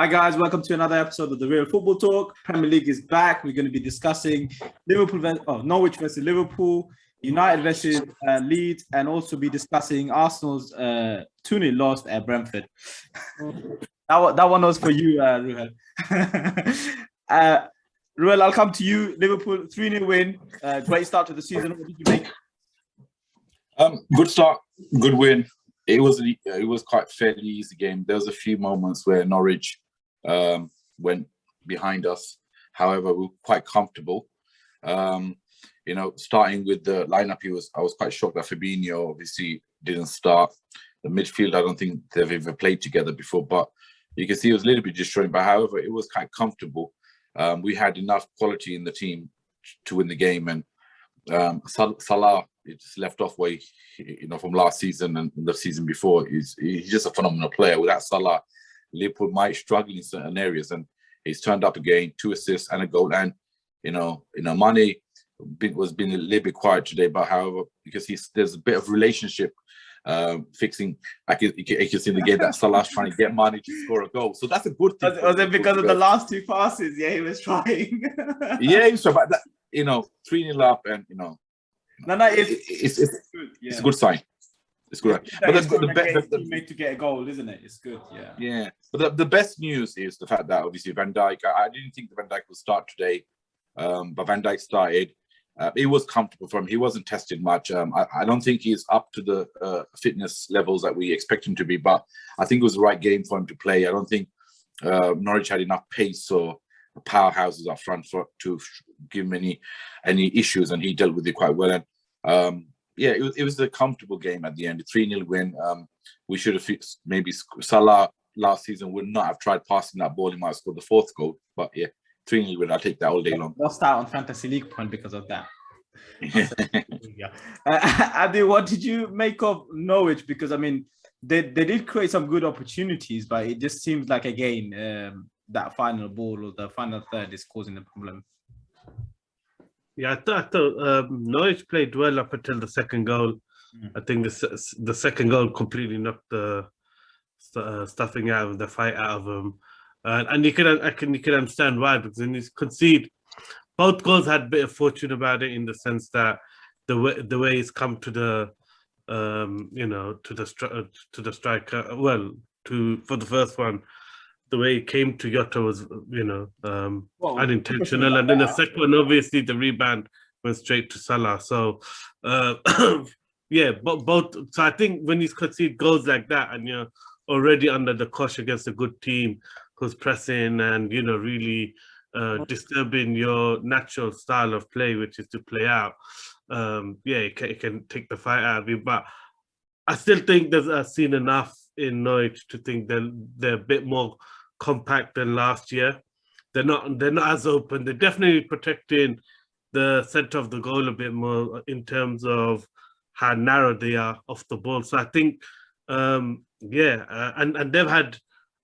Hi guys, welcome to another episode of the Real Football Talk. Premier League is back. We're going to be discussing Norwich versus Liverpool, United versus Leeds, and also be discussing Arsenal's 2-0 loss at Brentford. that one was for you, Ruhel. Ruhel, I'll come to you. Liverpool 3-0 win. Great start to the season. What did you make? Good start, good win. It was quite fairly easy game. There was a few moments where Norwich went behind us. However, we were quite comfortable. Starting with the lineup, I was quite shocked that Fabinho obviously didn't start. The midfield, I don't think they've ever played together before, but you can see it was a little bit destroying. But however, it was quite comfortable. We had enough quality in the team to win the game, and Salah, it just left off where from last season and the season before. He's just a phenomenal player. Without Salah, Liverpool might struggle in certain areas, and he's turned up again, 2 assists and a goal. And Mane was being a little bit quiet today, but however, because there's a bit of relationship fixing. I can see in the game that Salah's trying to get Mane to score a goal, so that's a good thing. Was it because of the last 2 passes? Yeah, he was trying. Yeah, he was trying, but that, 3-0 up, and it's good. Yeah. It's a good sign. It's good. But that's good. The made to get a goal, isn't it? It's good. Yeah. Yeah. But the best news is the fact that obviously Van Dijk. I didn't think Van Dijk would start today, but Van Dijk started. It was comfortable for him. He wasn't tested much. I don't think he's up to the fitness levels that we expect him to be, but I think it was the right game for him to play. I don't think Norwich had enough pace or powerhouses up front to give him any issues, and he dealt with it quite well. And it was a comfortable game at the end. A 3-0 win. We should have fixed. Maybe Salah last season would not have tried passing that ball. He might have scored the 4th goal. But yeah, 3-0 win. I'll take that all day long. Lost out on Fantasy League point because of that. Yeah. Adi, what did you make of Norwich? Because they did create some good opportunities, but it just seems like again that final ball or the final third is causing the problem. Yeah, I thought Norwich played well up until the second goal. I think the second goal completely knocked the stuffing out of the fight out of them, and you can understand why, because when you concede, both goals had a bit of fortune about it, in the sense that the way it's come to the to the striker. For the first one, the way it came to Jota was, unintentional. And then the second one, obviously, the rebound went straight to Salah. So, both. So I think when you concede goals like that, and you're already under the cosh against a good team who's pressing and, really disturbing your natural style of play, which is to play out, it can take the fight out of you. But I still think I've seen enough in Norwich to think they're a bit more compact than last year. They're not as open. They're definitely protecting the center of the goal a bit more in terms of how narrow they are off the ball. So I think and they've had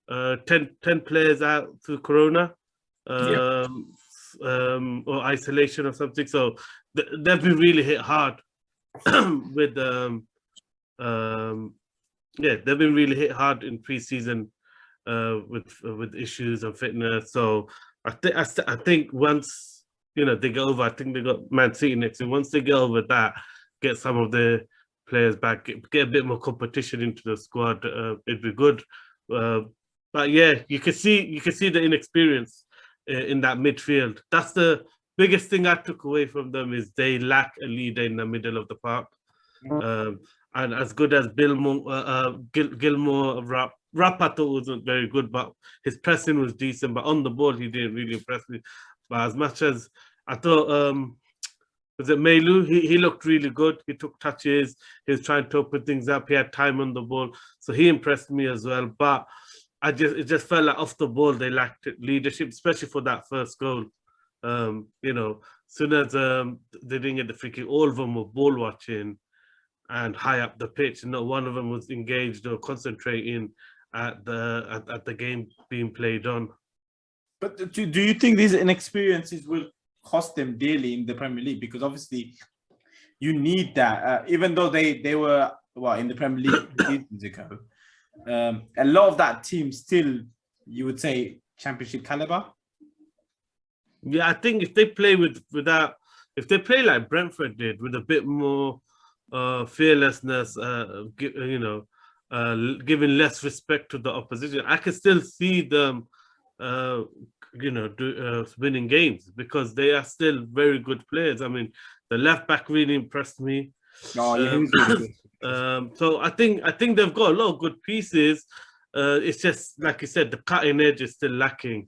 10 players out through Corona or isolation or something. So they've been really hit hard with they've been really hit hard in pre-season with issues of fitness. So I think once they get over, I think they got Man City next year. Once they get over that, get some of the players back, get a bit more competition into the squad, it'd be good. But yeah, you can see the inexperience in that midfield. That's the biggest thing I took away from them, is they lack a leader in the middle of the park. And as good as Gilmore Rapp, I thought wasn't very good, but his pressing was decent. But on the ball, he didn't really impress me. But as much as I thought, was it Melu? He looked really good. He took touches. He was trying to open things up. He had time on the ball, so he impressed me as well. But it just felt like off the ball they lacked leadership, especially for that first goal. Soon as they didn't get the free kick, all of them were ball watching and high up the pitch, and not one of them was engaged or concentrating at the game being played on. But do you think these inexperiences will cost them dearly in the Premier League? Because obviously you need that, even though they were in the Premier League seasons ago. A lot of that team still you would say Championship caliber? Yeah, I think if they play if they play like Brentford did, with a bit more fearlessness, giving less respect to the opposition, I can still see them, winning games because they are still very good players. I mean, the left back really impressed me. Oh, yeah, he was really good. So I think they've got a lot of good pieces. It's just like you said, the cutting edge is still lacking.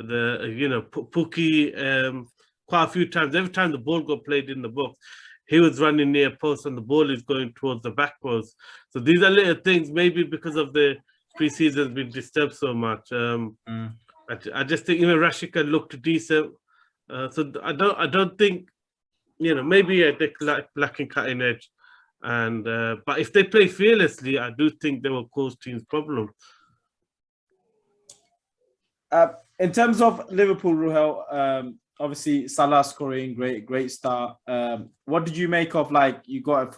Pookie, quite a few times, every time the ball got played in the box, he was running near post and the ball is going towards the back post. So these are little things, maybe because of the preseason has been disturbed so much. I just think even Rashika looked decent. So I don't think, maybe they're lacking cutting edge. And but if they play fearlessly, I do think they will cause teams problems. In terms of Liverpool, Ruhel, obviously Salah scoring, great start. What did you make of, like, you got a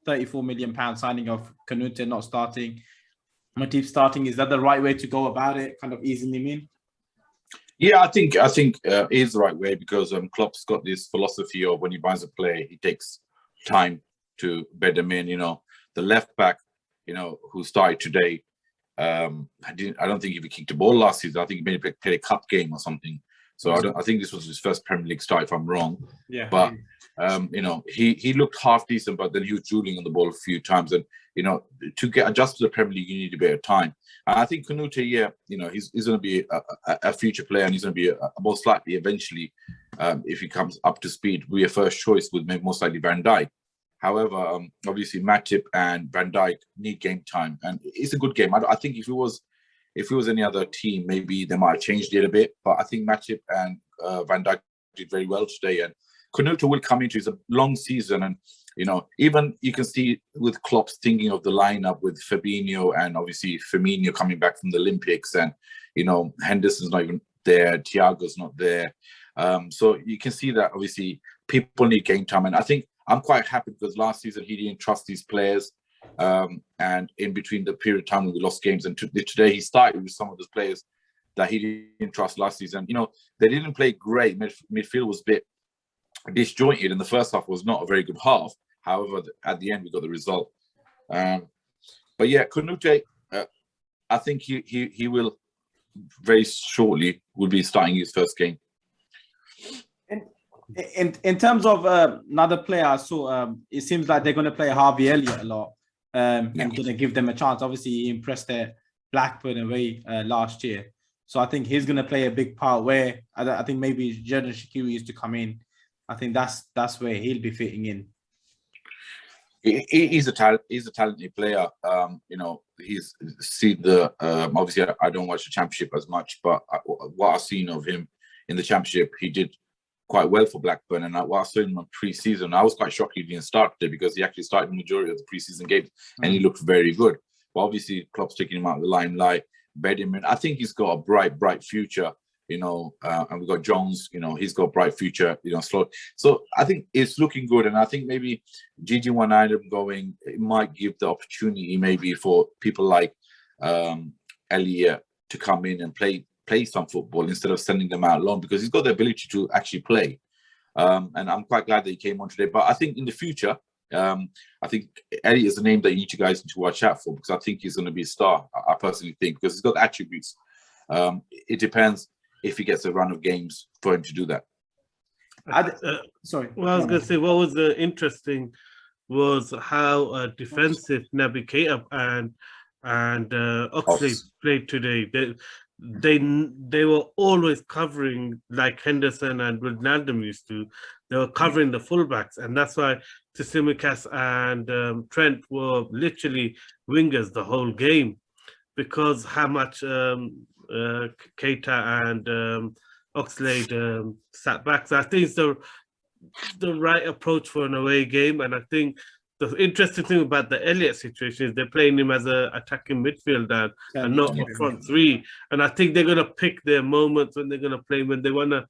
34 million pound signing of Kanute not starting, Matip starting? Is that the right way to go about it, kind of easing him in? Yeah, I think it is the right way because Klopp's got this philosophy of when he buys a player, he takes time to bed them in. The left back, who started today, I don't think he kicked a ball last season. I think he maybe played a cup game or something. So I think this was his first Premier League start, if I'm wrong. Yeah. But he looked half decent, but then he was drooling on the ball a few times. And to get adjusted to the Premier League, you need a bit of time. And I think Kanute, he's going to be a future player, and he's going to be most likely eventually, if he comes up to speed, be a first choice with most likely Van Dijk. However, obviously Matip and Van Dijk need game time, and it's a good game. I think if it was any other team, maybe they might have changed it a bit. But I think Matip and Van Dijk did very well today, and Kanute will come into his long season, and even you can see with Klopp's thinking of the lineup with Fabinho and obviously Firmino coming back from the Olympics, and Henderson's not even there, Thiago's not there, so you can see that obviously people need game time, and I think I'm quite happy because last season he didn't trust these players, and in between the period of time when we lost games, and today he started with some of those players that he didn't trust last season. They didn't play great. Midfield was a bit disjointed, and the first half was not a very good half. However, at the end we got the result. But yeah, Kanute, I think he will very shortly will be starting his first game. In terms of another player, I saw it seems like they're going to play Harvey Elliott a lot, and going to give them a chance. Obviously, he impressed at Blackburn away last year, so I think he's going to play a big part. Where I think maybe Xherdan Shaqiri used to come in. I think that's where he'll be fitting in. He's a talented player. He's seen the obviously I don't watch the Championship as much, but what I've seen of him in the Championship, he did quite well for Blackburn. And what I saw him in pre-season, I was quite shocked he didn't start today because he actually started the majority of the pre-season games and he looked very good. But obviously, Klopp's taking him out of the limelight, bed him in. I think he's got a bright future. And we've got Jones, he's got a bright future, slow. So I think it's looking good. And I think maybe Gigi Wijnaldum going, it might give the opportunity maybe for people like Elliott to come in and play some football instead of sending them out alone, because he's got the ability to actually play. And I'm quite glad that he came on today. But I think in the future, I think Elliott is a name that you guys need to watch out for, because I think he's going to be a star, I personally think, because he's got attributes. It depends if he gets a run of games for him to do that. Sorry. Well, I was going to say, what was interesting was how defensive Naby Keita and Oxlade played today. They were always covering like Henderson and Wijnaldum used to. They were covering the fullbacks, and that's why Tsimikas and Trent were literally wingers the whole game, because how much Keita and Oxlade sat back. So I think it's the right approach for an away game. And I think the interesting thing about the Elliott situation is they're playing him as an attacking midfielder and not a front three. And I think they're going to pick their moments when they're going to play, when they want to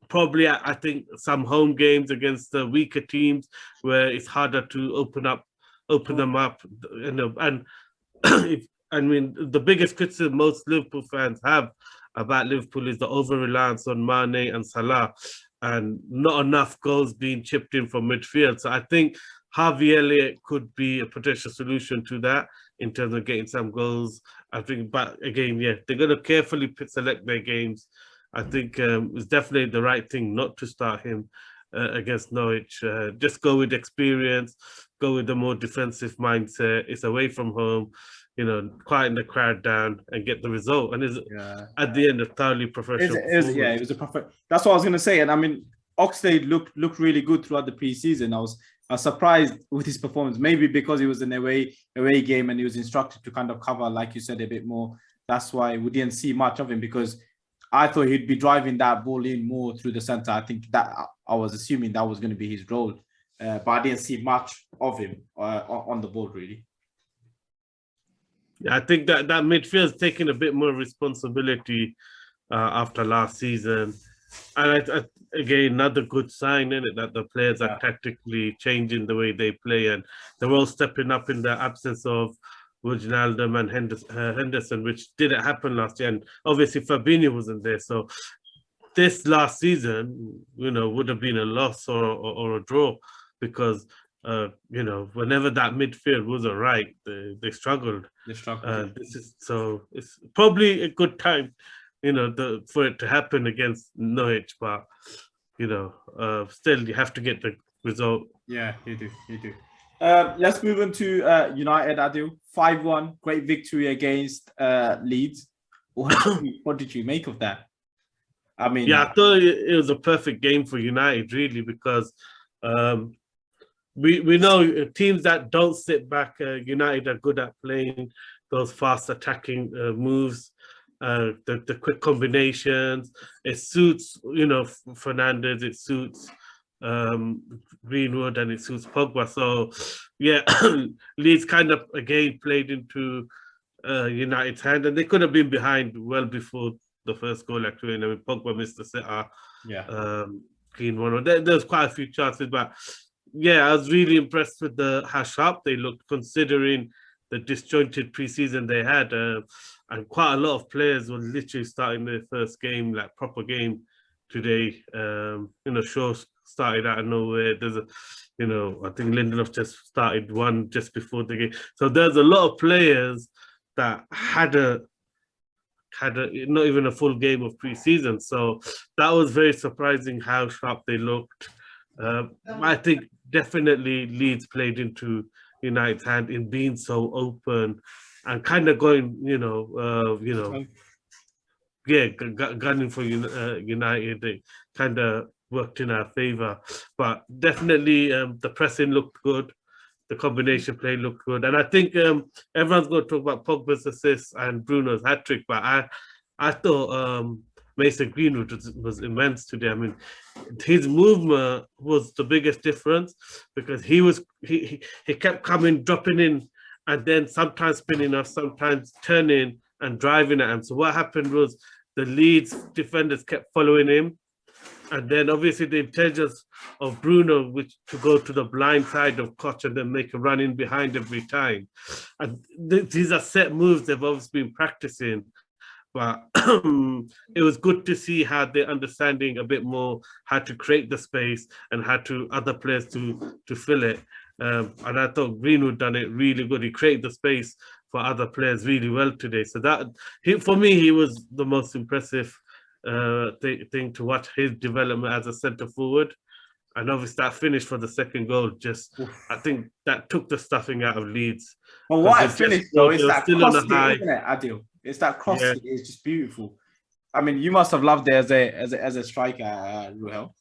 probably, I think, some home games against the weaker teams where it's harder to open them up. And I mean, the biggest criticism most Liverpool fans have about Liverpool is the over-reliance on Mane and Salah, and not enough goals being chipped in from midfield. So I think Harvey Elliott could be a potential solution to that in terms of getting some goals. I think, but again, yeah, they're going to carefully select their games. I think it's definitely the right thing not to start him against Norwich. Just go with experience, go with the more defensive mindset. It's away from home, quieten the crowd down and get the result. And it's at the end a thoroughly professional performance. It was a perfect. That's what I was going to say. And I mean, Oxlade looked really good throughout the preseason. I was surprised with his performance, maybe because he was an away game and he was instructed to kind of cover, like you said, a bit more. That's why we didn't see much of him, because I thought he'd be driving that ball in more through the center. I think that I was assuming that was going to be his role, but I didn't see much of him on the ball, really. Yeah, I think that midfield's taking a bit more responsibility after last season. And again, another good sign in it that the players are tactically changing the way they play, and they're all stepping up in the absence of Wijnaldum and Henderson, which didn't happen last year. And obviously Fabinho wasn't there. So this last season, would have been a loss or a draw, because, whenever that midfield wasn't right, they struggled. It's probably a good time, for it to happen against Norwich, but, still you have to get the result. Yeah, you do. Let's move on to United, Adil. 5-1, great victory against Leeds. What did you make of that? I mean, I thought it was a perfect game for United, really, because we know teams that don't sit back, United are good at playing those fast attacking moves, the quick combinations. It suits, Fernandes, it suits Greenwood, and it suits Pogba. So yeah, Leeds kind of again played into United's hand, and they could have been behind well before the first goal. Actually, I mean, Pogba missed the sitter. Clean one. There's quite a few chances, but yeah, I was really impressed with how sharp they looked, considering the disjointed preseason they had, and quite a lot of players were literally starting their first game, like proper game today. Shaw started out of nowhere. There's I think Lindelof just started one just before the game. So there's a lot of players that had not even a full game of preseason. So that was very surprising how sharp they looked. I think definitely Leeds played into United's hand in being so open and kind of going, gunning for United. They kind of worked in our favour, but definitely the pressing looked good. The combination play looked good, and I think everyone's going to talk about Pogba's assists and Bruno's hat trick, but I thought Mason Greenwood was immense today. I mean, his movement was the biggest difference, because he kept coming, dropping in, and then sometimes spinning off, sometimes turning and driving at him. So what happened was the Leeds defenders kept following him. And then obviously the intelligence of Bruno, which to go to the blind side of Koch and then make a run in behind every time. And these are set moves they've obviously been practicing. But it was good to see how they're understanding a bit more how to create the space and how to other players to fill it. And I thought Greenwood done it really good. He created the space for other players really well today. So for me, he was the most impressive thing to watch, his development as a centre forward. And obviously that finish for the second goal, I think that took the stuffing out of Leeds. But what finish though is that cross, isn't it, Adil? It's that cross. Yeah. It's just beautiful. I mean, you must have loved it as a striker, Ruhel.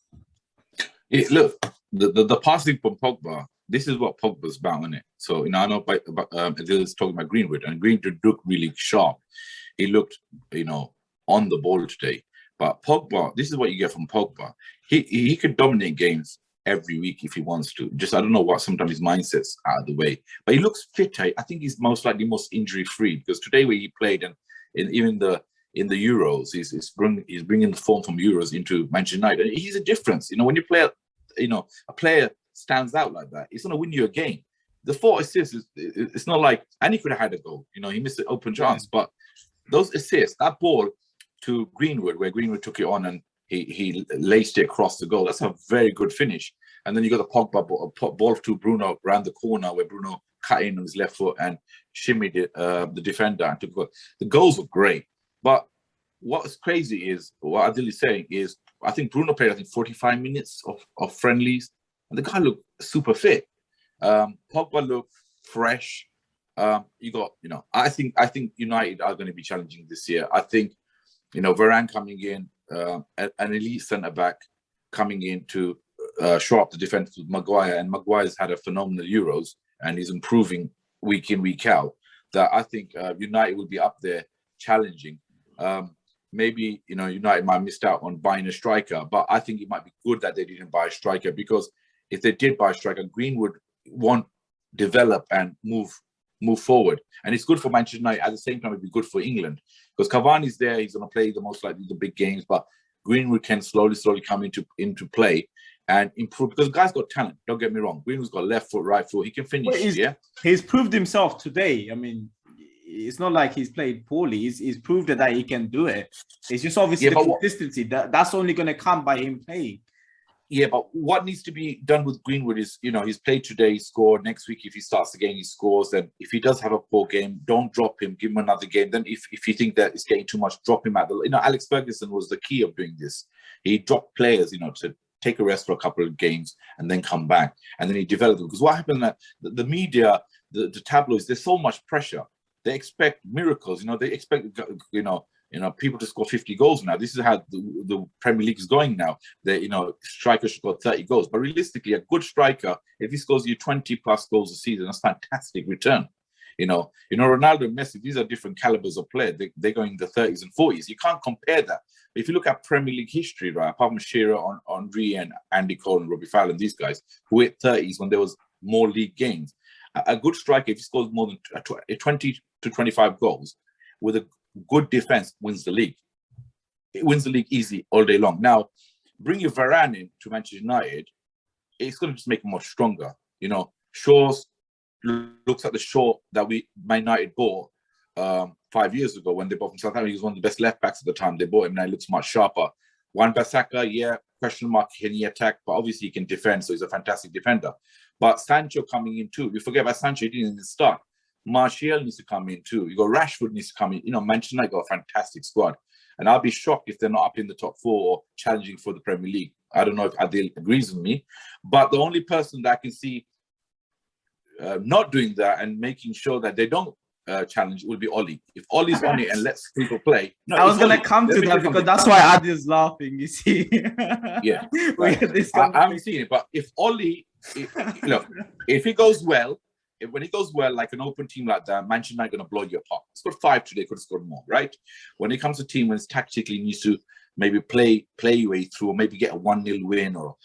Look, the passing from Pogba. This is what Pogba's about, isn't it? So I know Adil's talking about Greenwood, and Greenwood looked really sharp. He looked, on the ball today. But Pogba, this is what you get from Pogba. He could dominate games every week if he wants to. I don't know what, sometimes his mindset's out of the way. But he looks fit. I think he's most likely most injury-free, because today where he played, and even in the Euros, he's bringing the form from Euros into Manchester United. He's a difference. When you play, a player stands out like that, it's going to win you a game. the 4 assists it's not like, and he could have had a goal. You know, he missed an open chance, but those assists, that ball to Greenwood, where Greenwood took it on and he laced it across the goal. That's a very good finish. And then you got the Pogba ball to Bruno around the corner, where Bruno cut in on his left foot and shimmied it, the defender. And took the goals were great. But what's crazy is, what Adil is saying is, I think Bruno played 45 minutes of friendlies, and the guy looked super fit. Pogba looked fresh. You got, you know, I think United are going to be challenging this year. I think, you know, Varane coming in, an elite centre back coming in to show up the defence with Maguire, and Maguire's had a phenomenal Euros and he's improving week in, week out. That I think United will be up there challenging. Maybe, you know, United might have missed out on buying a striker, but I think it might be good that they didn't buy a striker, because if they did buy a striker, Greenwood won't develop and move forward. And it's good for Manchester United. At the same time, it'd be good for England, because Cavani's there. He's going to play the most likely the big games, but Greenwood can slowly come into play and improve, because the guy's got talent. Don't get me wrong. Greenwood's got left foot, right foot. He can finish. He's proved himself today. I mean, it's not like he's played poorly. He's proved that he can do it. It's just obviously the consistency. That's only going to come by him playing. Yeah, but what needs to be done with Greenwood is, you know, he's played today, he scored. Next week, if he starts again, he scores. And if he does have a poor game, don't drop him. Give him another game. Then if you think that it's getting too much, drop him at the... You know, Alex Ferguson was the key of doing this. He dropped players, you know, to take a rest for a couple of games and then come back. And then he developed them. Because what happened, that the media, the tabloids, there's so much pressure. They expect miracles. You know, they expect, you know, people to score 50 goals now. This is how the Premier League is going now. You know, strikers should score 30 goals. But realistically, a good striker, if he scores you 20 plus goals a season, that's fantastic return. You know, Ronaldo and Messi, these are different calibers of players. They're going in the 30s and 40s. You can't compare that. If you look at Premier League history, right, apart from Shearer, Henry, and Andy Cole and Robbie Fowler, these guys who hit 30s when there was more league games, a good striker, if he scores more than 20 to 25 goals with a good defense, wins the league. It wins the league easy all day long. Now, bring your Varane in to Manchester United, it's going to just make him much stronger. You know, Shaw's looks at the Shaw that Man United bought 5 years ago when they bought from Southampton. He was one of the best left backs at the time. They bought him, now he looks much sharper. Wan-Bissaka, yeah, question mark, can he attack? But obviously he can defend, so he's a fantastic defender. But Sancho coming in too. You forget about Sancho, he didn't even start. Martial needs to come in too. You got Rashford needs to come in. You know, Manchester United got a fantastic squad. And I'll be shocked if they're not up in the top 4 or challenging for the Premier League. I don't know if Adil agrees with me. But the only person that I can see not doing that and making sure that they don't challenge will be Oli. If Oli's on it and lets people play. No, I was going to come to that because that's why Adil's laughing, you see. Yeah. Right. I haven't seen it. But if Oli, if it goes well, when it goes well, like an open team like that, Manchester United going to blow you apart. Scored 5 today, could have scored more, right? When it comes to team, when it's tactically needs to maybe play your way through, or maybe get a 1-0 win, or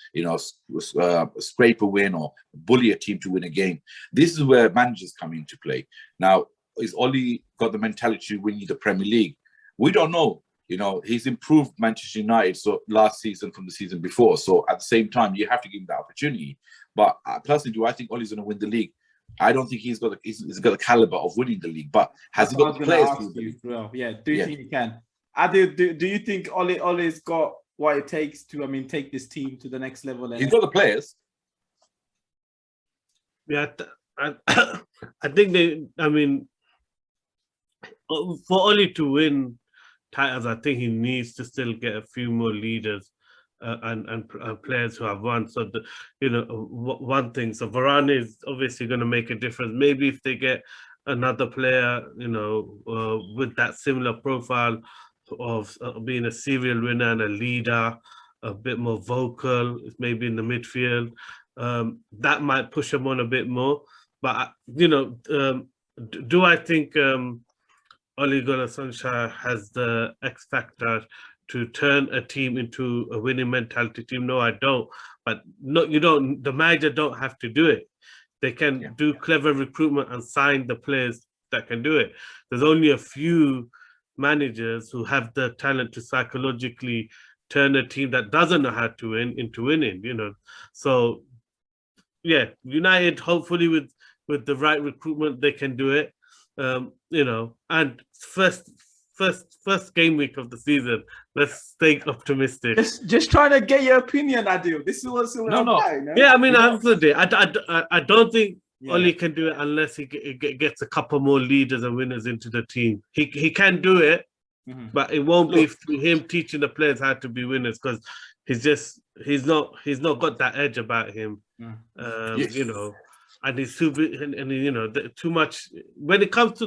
scrape a win, or bully a team to win a game. This is where managers come into play. Now, is Oli got the mentality to win you the Premier League? We don't know. You know, he's improved Manchester United last season from the season before. So at the same time, you have to give him that opportunity. But personally, do I think Oli's going to win the league? I don't think he's got the caliber of winning the league, but has he got the players to win the league? Well, yeah, do you think he can? Adil, do you think Oli's got what it takes to, take this team to the next level? He's got the players. Yeah, I think for Oli to win titles, I think he needs to still get a few more leaders and players who have won. So, one thing, so Varane is obviously going to make a difference. Maybe if they get another player, with that similar profile of being a serial winner and a leader, a bit more vocal, maybe in the midfield, that might push him on a bit more. But, do I think Ole Gunnar Solskjaer has the X factor to turn a team into a winning mentality team? No, I don't. But the manager don't have to do it. They can do clever recruitment and sign the players that can do it. There's only a few managers who have the talent to psychologically turn a team that doesn't know how to win into winning, So, yeah, United, hopefully with with the right recruitment, they can do it. You know, and first game week of the season, let's stay optimistic. Just trying to get your opinion, Adil. This is what's No. about, no? Yeah, I mean, I don't think Yeah. Oli can do it unless he gets a couple more leaders and winners into the team. He can do it, but it won't be through him teaching the players how to be winners, because he's not got that edge about him. You know, and he's too and you know, too much when it comes to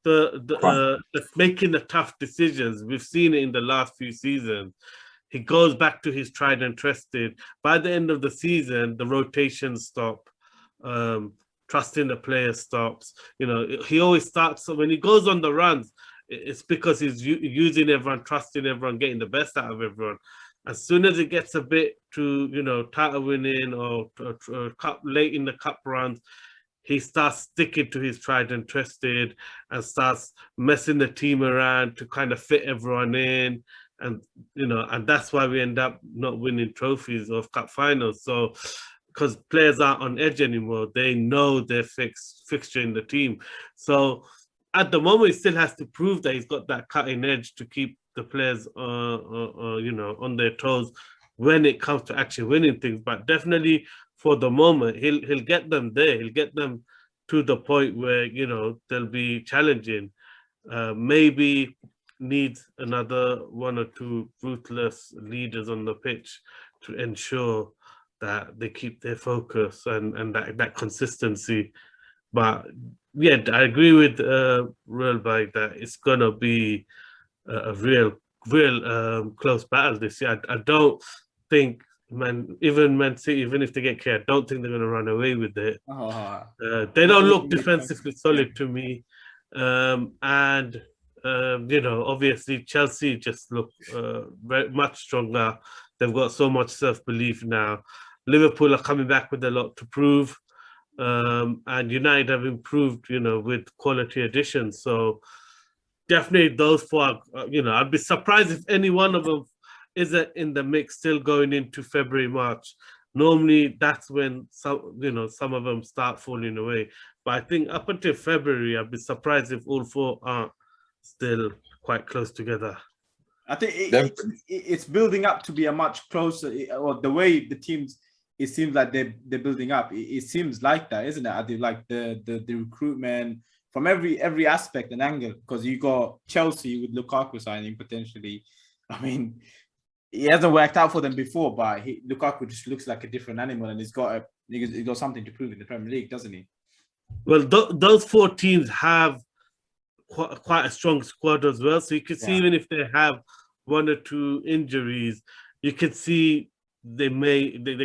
the making the tough decisions. We've seen it in the last few seasons. He goes back to his tried and trusted. By the end of the season, the rotations stop. Trusting the players stops. You know, he always starts. So when he goes on the runs, it's because he's using everyone, trusting everyone, getting the best out of everyone. As soon as it gets a bit to, you know, title winning or cup late in the cup runs, he starts sticking to his tried and trusted and starts messing the team around to kind of fit everyone in. And, you know, and that's why we end up not winning trophies or cup finals. So, because players aren't on edge anymore, they know their fixture in the team. So at the moment, he still has to prove that he's got that cutting edge to keep the players, you know, on their toes when it comes to actually winning things. But definitely for the moment, he'll get them there. He'll get them to the point where, you know, they'll be challenging. Maybe needs another one or two ruthless leaders on the pitch to ensure that they keep their focus and that consistency. But yeah, I agree with Real Bike that it's gonna be a real close battle this year. I don't think Man City, even if they get care, I don't think they're gonna run away with it. They don't look defensively solid to me, and you know, obviously Chelsea just look very much stronger. They've got so much self-belief now. Liverpool are coming back with a lot to prove, and United have improved, you know, with quality additions. So definitely those four, you know, I'd be surprised if any one of them isn't in the mix still going into February, March. Normally that's when some of them start falling away. But I think up until February, I'd be surprised if all four are still quite close together. I think it's building up to be a much closer, or the way the teams, it seems like they're building up. It seems like that, isn't it? I do like the recruitment from every aspect and angle, because you got Chelsea with Lukaku signing potentially. I mean, it hasn't worked out for them before, but Lukaku just looks like a different animal, and he's got something to prove in the Premier League, doesn't he? Well, those four teams have quite a strong squad as well. So you can see, even if they have one or two injuries, you can see they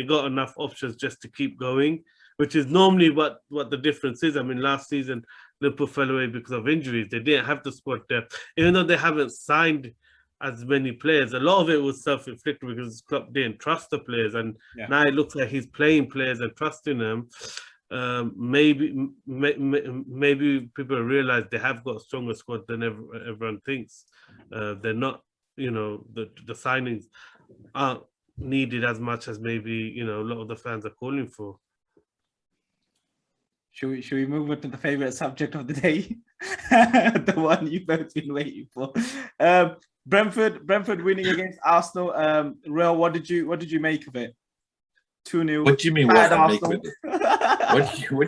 got enough options just to keep going, which is normally what the difference is. I mean, last season Liverpool fell away because of injuries. They didn't have the squad depth, even though they haven't signed as many players. A lot of it was self-inflicted because Klopp didn't trust the players, and now it looks like he's playing players and trusting them. Maybe people realize they have got a stronger squad than everyone thinks. They're not, you know, the signings aren't needed as much as maybe, you know, a lot of the fans are calling for. Should we move on to the favorite subject of the day? The one you've both been waiting for. Brentford winning against Arsenal. Real, what did you make of it? 2-0. What do you mean? What I make with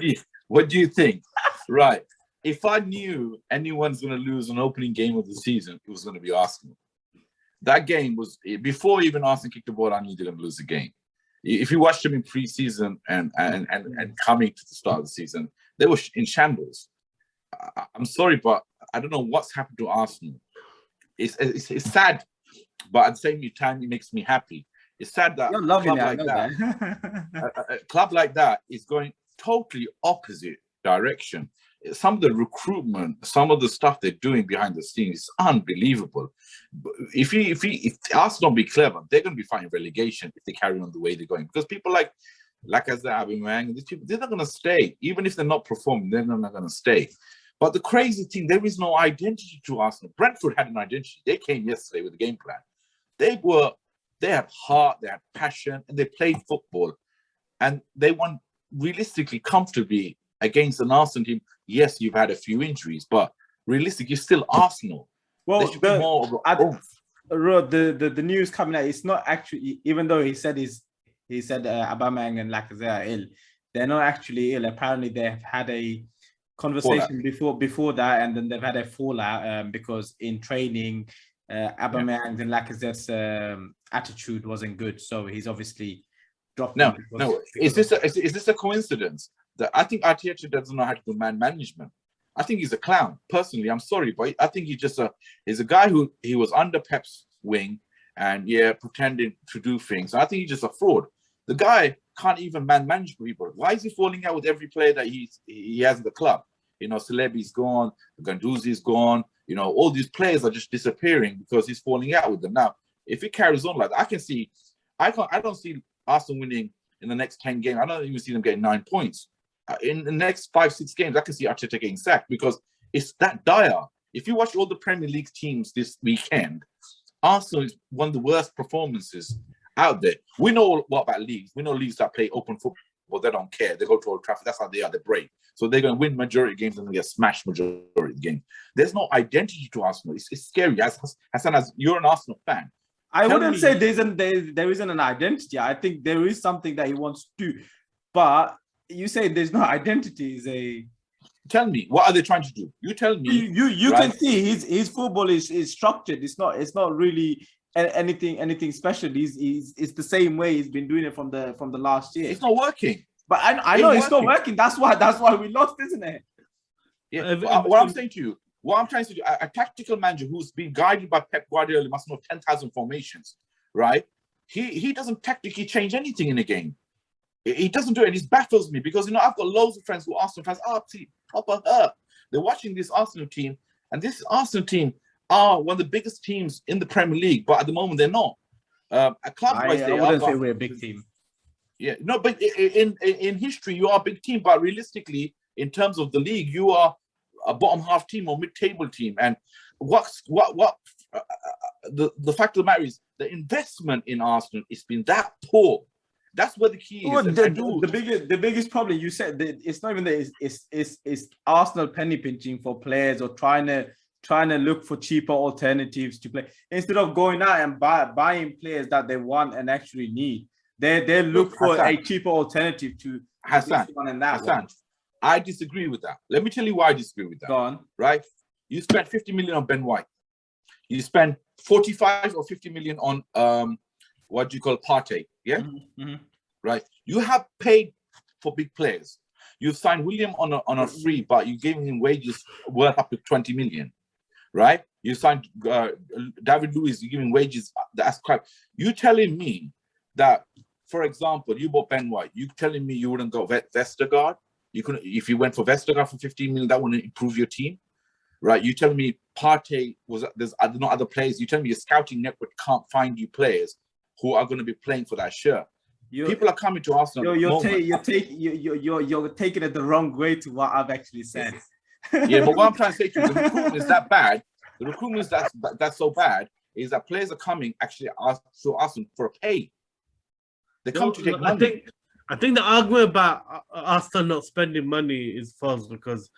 it? What do you think? Right. If I knew anyone's going to lose an opening game of the season, it was going to be Arsenal. That game was, before even Arsenal kicked the ball, I knew they were going to lose the game. If you watched them in pre-season and coming to the start of the season, they were in shambles. I'm sorry, but I don't know what's happened to Arsenal. It's sad, but at the same time, it makes me happy. It's sad that a club like that is going totally opposite direction. Some of the recruitment, some of the stuff they're doing behind the scenes is unbelievable. If Arsenal be clever, they're going to be fighting relegation if they carry on the way they're going. Because people like as they're having these people, they're not going to stay. Even if they're not performing, they're not going to stay. But the crazy thing, there is no identity to Arsenal. Brentford had an identity. They came yesterday with a game plan. They had heart, they had passion, and they played football. And they won realistically, comfortably against an Arsenal team. Yes, you've had a few injuries, but realistically, you're still Arsenal. Well, there should be more of the news coming out, it's not actually, even though he said Aubameyang and Lacazette are ill, they're not actually ill. Apparently, they've had a conversation before that, and then they've had a fallout because in training, Aubameyang and Lacazette's attitude wasn't good, so he's obviously dropped. No. Is this a coincidence that I think Arteta doesn't know how to do man management? I think he's a clown. Personally, I'm sorry, but I think he's a guy who he was under Pep's wing and pretending to do things. I think he's just a fraud. The guy can't even manage people. Why is he falling out with every player that he has in the club? You know, Celebi's gone, Ganduzi's gone. You know, all these players are just disappearing because he's falling out with them. Now, if it carries on like that, I don't see Arsenal winning in the next 10 games. I don't even see them getting 9 points. In the next 5-6 games, I can see Arteta getting sacked because it's that dire. If you watch all the Premier League teams this weekend, Arsenal is one of the worst performances out there. We know what about leagues. We know leagues that play open football. They don't care. They go to Old Trafford. That's how they are. They're brave. So they're going to win majority of games and they get smashed majority of games. There's no identity to Arsenal. It's scary. Hassan, as you're an Arsenal fan, I wouldn't say there isn't an identity. I think there is something that he wants to do, but you say there's no identity. Tell me, what are they trying to do? You tell me. You right? Can see his football is structured. It's not really anything special. It's the same way he's been doing it from the last year. It's not working. But I know it's not working. That's why we lost, isn't it? Yeah. What I'm saying to you, what I'm trying to do, a tactical manager who's been guided by Pep Guardiola must know 10,000 formations, right? He doesn't tactically change anything in a game. He doesn't do it. It baffles me because, you know, I've got loads of friends who are Arsenal fans. Proper hurt. They're watching this Arsenal team, and this Arsenal team are one of the biggest teams in the Premier League, but at the moment they're not. I wouldn't say we're a big team. Yeah, no, but in history, you are a big team, but realistically, in terms of the league, you are a bottom half team or mid-table team. And the fact of the matter is, the investment in Arsenal has been that poor. That's where the key is. Well, the biggest problem, you said that it's not even that it's Arsenal penny pinching for players or trying to look for cheaper alternatives to play instead of going out and buying players that they want and actually need. They look for Hassan, a cheaper alternative to Hassan. I disagree with that. Let me tell you why I disagree with that. Go on. Right? You spent 50 million on Ben White. You spent 45 or 50 million on what do you call Partey? Yeah? Mm-hmm. Right. You have paid for big players. You've signed William on a free, but you gave him wages worth up to 20 million. Right? You signed David Luiz, you're giving wages that's crap. You telling me that, for example, you bought Ben White, you telling me you wouldn't go Vestergaard? You couldn't, if you went for Vestergaard for 15 million, that wouldn't improve your team, right? You telling me Partey there's not other players. You telling me your scouting network can't find you players who are going to be playing for that shirt. People are coming to Arsenal. You're taking it the wrong way to what I've actually said. Yeah, but what I'm trying to say to you, the recruitment is that bad. The recruitment is that's so bad is that players are coming actually to Arsenal for a pay. They come to take money. I think the argument about Arsenal not spending money is false because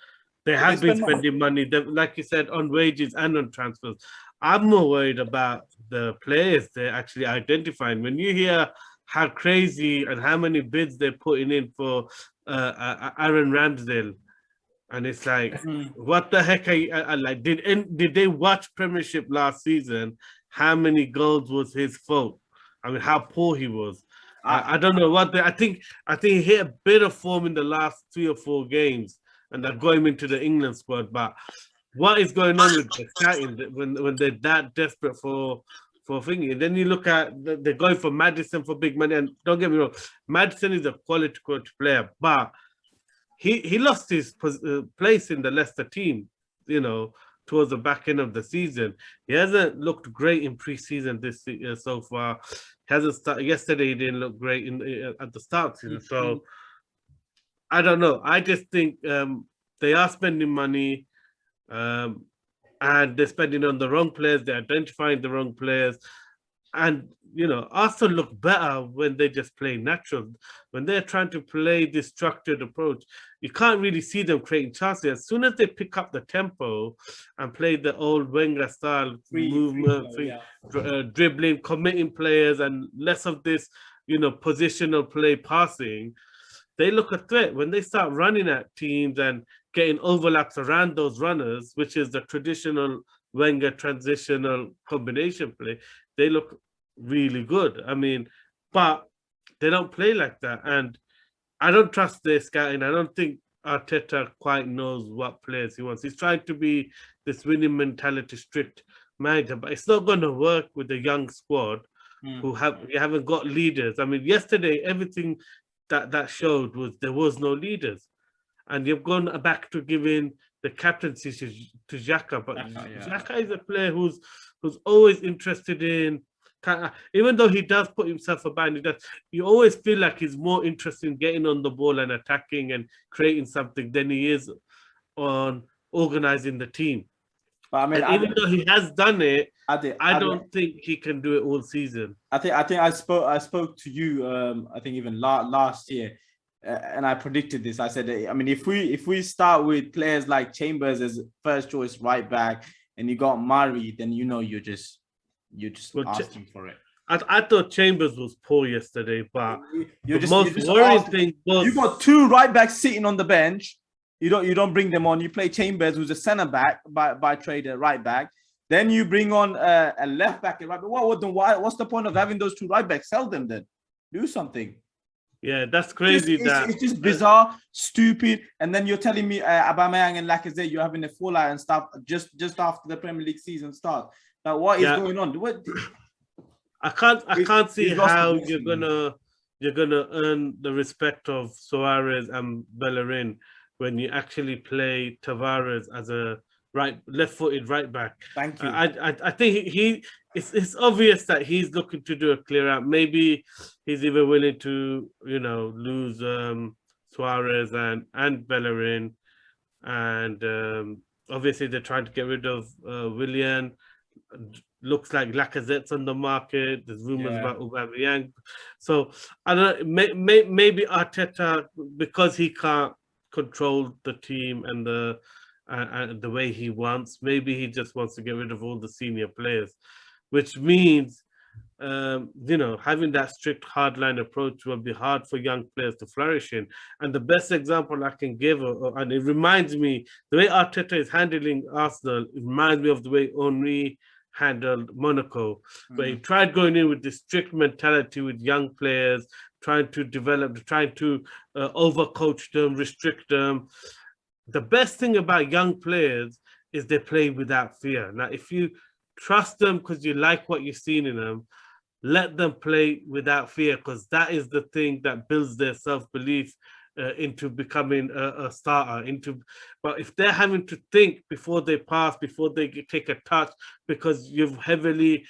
they have been spending money, like you said, on wages and on transfers. I'm more worried about the players they're actually identifying. When you hear how crazy and how many bids they're putting in for Aaron Ramsdale, and it's like, what the heck are you, like? Did they watch Premiership last season? How many goals was his fault? I mean, how poor he was. I don't know what I think he hit a bit of form in the last 3 or 4 games, and that got him into the England squad. But what is going on with the scouting when they're that desperate for thinking? And then you look at they're going for Maddison for big money, and don't get me wrong, Maddison is a quality player, but he lost his place in the Leicester team, you know, towards the back end of the season. He hasn't looked great in pre-season this year so far. Hasn't started. Yesterday he didn't look great at the start season. So I don't know. I just think they are spending money, and they're spending on the wrong players. They're identifying the wrong players. And Arsenal look better when they just play natural. When they're trying to play this structured approach, you can't really see them creating chances. As soon as they pick up the tempo and play the old Wenger style movement, dribbling, committing players, and less of this, positional play passing, they look a threat. When they start running at teams and getting overlaps around those runners, which is the traditional Wenger transitional combination play, they look really good. I mean, but they don't play like that. And I don't trust their scouting. I don't think Arteta quite knows what players he wants. He's trying to be this winning mentality, strict manager, but it's not going to work with a young squad you haven't got leaders. I mean, yesterday, everything that showed was there was no leaders. And you've gone back to giving the captaincy to Xhaka, but Xhaka is a player who's always interested in, even though he does put himself about, you always feel like he's more interested in getting on the ball and attacking and creating something than he is on organizing the team. But I mean, even though he has done it, I don't think he can do it all season. I think I spoke to you. I think even last year. And I predicted this. I said, I mean, if we start with players like Chambers as first choice right back, and you got Murray, then you're just asking for it. I thought Chambers was poor yesterday, but the most worrying thing was you got two right backs sitting on the bench. You don't bring them on. You play Chambers, who's a centre back by trade, a right back. Then you bring on a left back and right back. What's the point of having those two right backs? Sell them then. Do something. Yeah, that's crazy. It's just bizarre, stupid. And then you're telling me Aubameyang and Lacazette, you're having a fallout and stuff just after the Premier League season starts. Now, what is going on? I can't see how you're gonna earn the respect of Suarez and Bellerin when you actually play Tavares as a left-footed right back. Thank you. I think it's obvious that he's looking to do a clear out. Maybe he's even willing to, lose Suarez and Bellerin. And obviously they're trying to get rid of Willian. Looks like Lacazette's on the market. There's rumors about Aubameyang. So I don't know, maybe Arteta, because he can't control the team and the way he wants, maybe he just wants to get rid of all the senior players, which means having that strict hardline approach will be hard for young players to flourish in. And the best example I can give, and it reminds me, the way Arteta is handling Arsenal, it reminds me of the way Henry handled Monaco, where he tried going in with this strict mentality with young players, trying to develop, trying to overcoach them, restrict them. The best thing about young players is they play without fear. Now, if you trust them because you like what you've seen in them, let them play without fear, because that is the thing that builds their self-belief into becoming a starter. But if they're having to think before they pass, before they take a touch, because you've heavily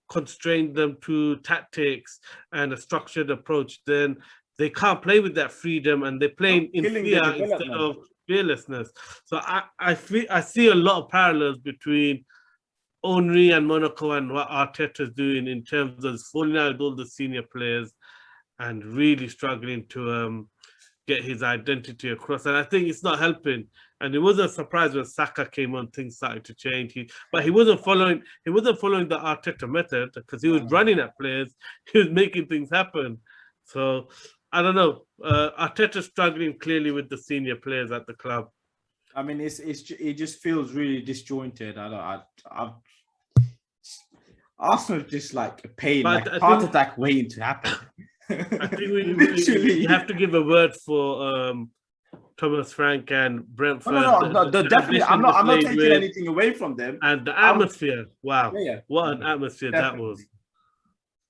constrained them to tactics and a structured approach, then they can't play with that freedom, and they're playing in fear instead of fearlessness. So I see a lot of parallels between Henry and Monaco and what Arteta's doing in terms of falling out with all the senior players and really struggling to get his identity across. And I think it's not helping. And it wasn't a surprise when Saka came on, things started to change. But he wasn't following the Arteta method, because he was running at players, he was making things happen. So I don't know. Arteta's struggling clearly with the senior players at the club. I mean, it just feels really disjointed. Arsenal just like a pain, like heart attack waiting to happen. I think we have to give a word for Thomas Frank and Brentford. No, definitely. I'm not taking anything away from them. And the atmosphere. Wow. What an atmosphere that was.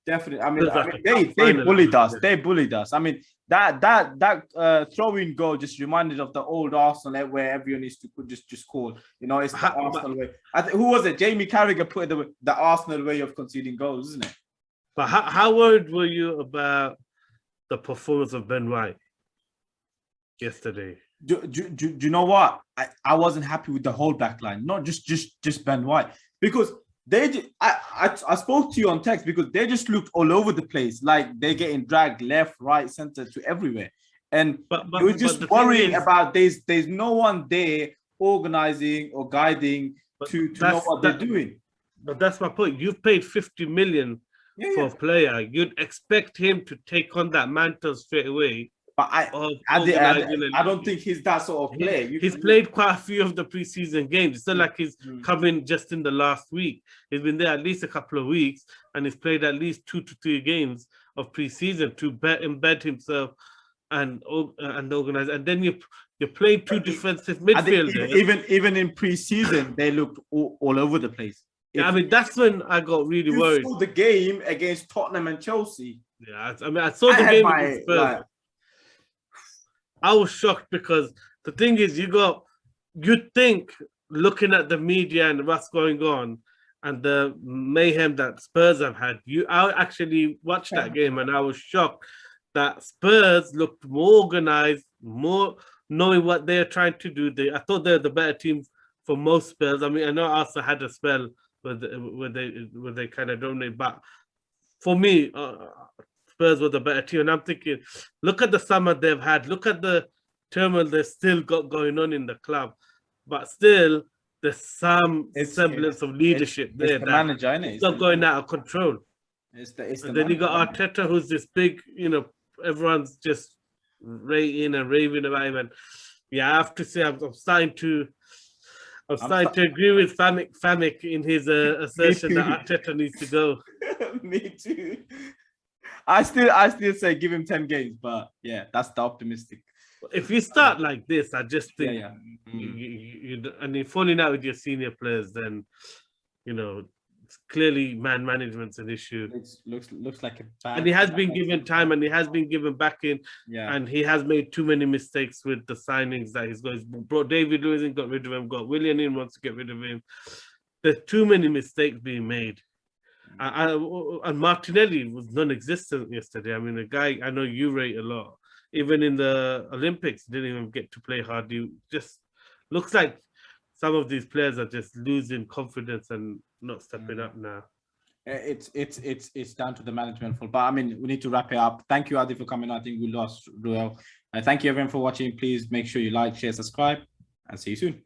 Definitely. I mean, they bullied us. They bullied us. I mean, that throw-in goal just reminded of the old Arsenal where everyone used to just call. It's the Arsenal way. Who was it? Jamie Carragher put it the Arsenal way of conceding goals, isn't it? But how worried were you about the performance of Ben White yesterday? Do you know what? I wasn't happy with the whole back line, not just Ben White, because I spoke to you on text because they just looked all over the place, like they're getting dragged left, right, center to everywhere, and it was just worrying about there's no one there organizing or guiding to know what they're doing. But that's my point. You've paid 50 million for a player. You'd expect him to take on that mantle straight away. But I don't think he's that sort of player. He's played quite a few of the preseason games. It's not like he's coming just in the last week. He's been there at least a couple of weeks, and he's played at least 2 to 3 games of preseason to embed himself and organize. And then you played 2 defensive midfielders. Even in preseason, they looked all over the place. Yeah, I mean, that's when I got really worried. You saw the game against Tottenham and Chelsea. Yeah, I mean, I saw the game against Spurs. I was shocked because the thing is, you'd think, looking at the media and what's going on and the mayhem that Spurs have had, I actually watched that game and I was shocked that Spurs looked more organized, more knowing what they're trying to do. I thought they're the better team for most Spurs. I mean, I know Arsenal had a spell where they kind of dominate, but for me, Spurs were the better team. And I'm thinking, look at the summer they've had. Look at the turmoil they've still got going on in the club. But still, there's some semblance of leadership there. It's the manager, isn't it? It's not going out of control. And then you got Arteta, who's this big, everyone's just rating and raving about him. And yeah, I have to say, I'm starting to agree with Famic in his assertion that Arteta needs to go. Me too. I still say give him 10 games, but yeah, that's the optimistic. If you start like this, I just think and you're falling out with your senior players, then it's clearly management an issue. It looks like a bad. And he has been given time, and he has been given back in, and he has made too many mistakes with the signings that he's got. He's brought David Lewis in, got rid of him. Got Willian in, wants to get rid of him. There's too many mistakes being made. And Martinelli was non-existent yesterday. I mean, a guy I know you rate a lot. Even in the Olympics, didn't even get to play hard. You just looks like some of these players are just losing confidence and not stepping up now. It's down to the management fault. But I mean, we need to wrap it up. Thank you, Adi, for coming. I think we lost Ruel. Thank you everyone for watching. Please make sure you like, share, subscribe, and see you soon.